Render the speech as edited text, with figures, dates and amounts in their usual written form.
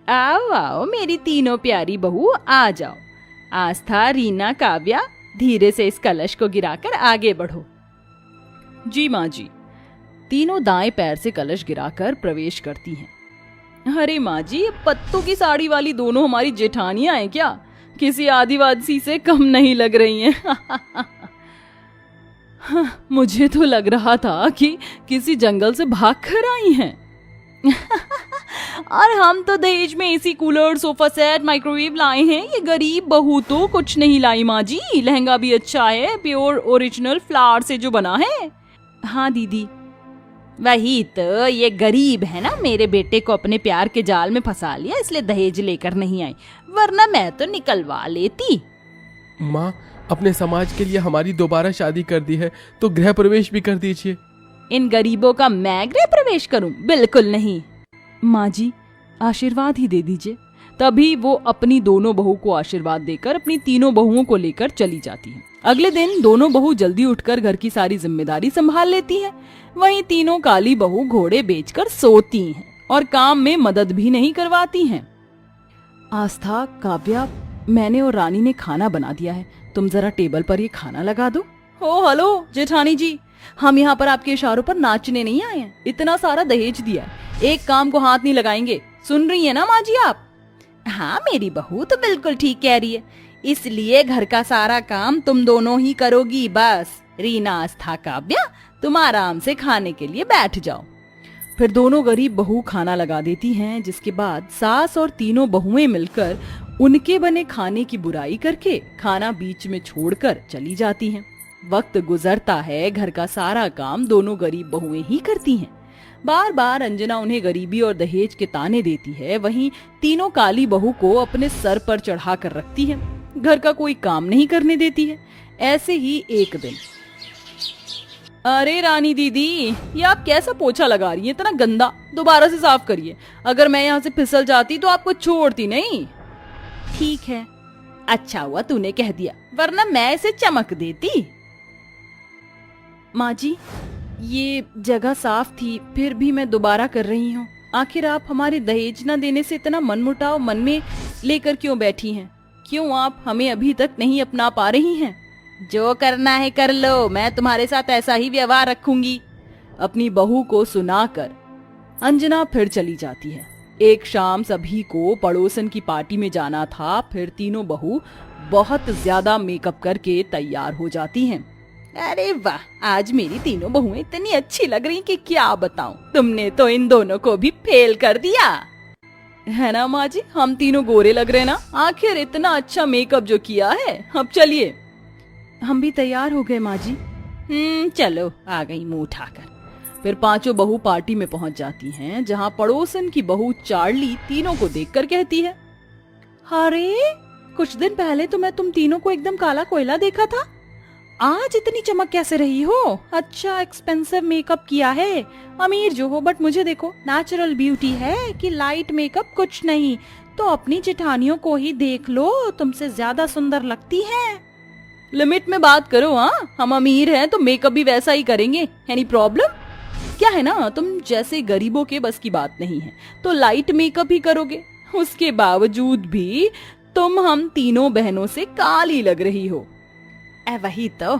आओ आओ मेरी तीनों प्यारी बहू, आ जाओ। आस्था, रीना, काव्या, धीरे से इस कलश को गिराकर आगे बढ़ो। जी माँ जी। तीनों दाएं पैर से कलश गिराकर प्रवेश करती हैं। अरे माँ जी, ये पत्तों की साड़ी वाली दोनों हमारी जेठानियां हैं क्या? किसी आदिवासी से कम नहीं लग रही हैं। मुझे तो लग रहा था कि किसी जंगल से भाग कर आई हैं। और हम तो दहेज में AC, cooler, sofa set, microwave लाए हैं। ये गरीब बहू तो कुछ नहीं लाई माँ जी। लहंगा भी अच्छा है, प्योर ओरिजिनल फ्लावर से जो बना है। हाँ दीदी, वही तो, ये गरीब है ना, मेरे बेटे को अपने प्यार के जाल में फंसा लिया, इसलिए दहेज लेकर नहीं आई, वरना मैं तो निकलवा लेती। माँ, अपने समाज के लिए हमारी दोबारा शादी कर दी है तो गृह प्रवेश भी कर दीजिए। इन गरीबों का मैं गृह प्रवेश करूं? बिल्कुल नहीं। माँ जी, आशीर्वाद ही दे दीजिए। तभी वो अपनी दोनों बहू को आशीर्वाद देकर अपनी तीनों बहुओं को लेकर चली जाती है। अगले दिन दोनों बहू जल्दी उठकर घर की सारी जिम्मेदारी संभाल लेती हैं। वहीं तीनों काली बहू घोड़े बेचकर सोती हैं और काम में मदद भी नहीं करवाती हैं। आस्था, काव्या, मैंने और रानी ने खाना बना दिया है, तुम जरा टेबल पर ये खाना लगा दो। ओ हेलो जेठानी जी, हम यहाँ पर आपके इशारों पर नाचने नहीं आए हैं। इतना सारा दहेज दिया है, एक काम को हाथ नहीं लगाएंगे। सुन रही है ना माँ जी आप? हाँ मेरी बहू तो बिल्कुल ठीक कह रही है, इसलिए घर का सारा काम तुम दोनों ही करोगी। बस रीना, आस्था, काव्या, तुम आराम से खाने के लिए बैठ जाओ। फिर दोनों गरीब बहू खाना लगा देती हैं, जिसके बाद सास और तीनों बहुएं मिलकर उनके बने खाने की बुराई करके खाना बीच में छोड़कर चली जाती हैं। वक्त गुजरता है, घर का सारा काम दोनों गरीब बहुएं ही करती हैं। बार बार अंजना उन्हें गरीबी और दहेज के ताने देती है, वहीं तीनों काली बहू को अपने सर पर चढ़ा कर रखती है, घर का कोई काम नहीं करने देती है। ऐसे ही एक दिन, अरे रानी दीदी, ये आप कैसा पोछा लगा रही हैं? इतना गंदा, दोबारा से साफ करिए। अगर मैं यहाँ से फिसल जाती तो आपको छोड़ती नहीं। ठीक है, अच्छा हुआ तूने कह दिया, वरना मैं इसे चमक देती। माँ जी, ये जगह साफ थी, फिर भी मैं दोबारा कर रही हूँ। आखिर आप हमारे दहेज न देने से इतना मनमुटाव मन में लेकर क्यों बैठी हैं? क्यों आप हमें अभी तक नहीं अपना पा रही हैं? जो करना है कर लो, मैं तुम्हारे साथ ऐसा ही व्यवहार रखूंगी। अपनी बहू को सुनाकर अंजना फिर चली जाती है। एक शाम सभी को पड़ोसन की पार्टी में जाना था, फिर तीनों बहू बहुत ज्यादा मेकअप करके तैयार हो जाती हैं। अरे वाह, आज मेरी तीनों बहुएं इतनी अच्छी लग रही कि क्या बताऊं। तुमने तो इन दोनों को भी फेल कर दिया है ना माँ जी? हम तीनों गोरे लग रहे ना, आखिर इतना अच्छा मेकअप जो किया है। अब चलिए। हम भी तैयार हो गए माँ जी। चलो, आ गई मुंह उठाकर। फिर पांचों बहू पार्टी में पहुंच जाती हैं, जहां पड़ोसन की बहू चार्ली तीनों को देखकर कहती है, अरे कुछ दिन पहले तो मैं तुम तीनों को एकदम काला कोयला देखा था, आज इतनी चमक कैसे रही हो? अच्छा एक्सपेंसिव मेकअप किया है, अमीर जो हो, बट मुझे देखो, नेचुरल ब्यूटी है कि लाइट मेकअप कुछ नहीं। तो अपनी जेठानियों को ही देख लो, तुमसे ज्यादा सुंदर लगती हैं। लिमिट में बात करो। हाँ, हम अमीर हैं तो मेकअप भी वैसा ही करेंगे। Any problem? क्या है ना, तुम जैसे गरीबों के बस की बात नहीं है, तो लाइट मेकअप ही करोगे। उसके बावजूद भी तुम हम तीनों बहनों से काली लग रही हो। वही तो।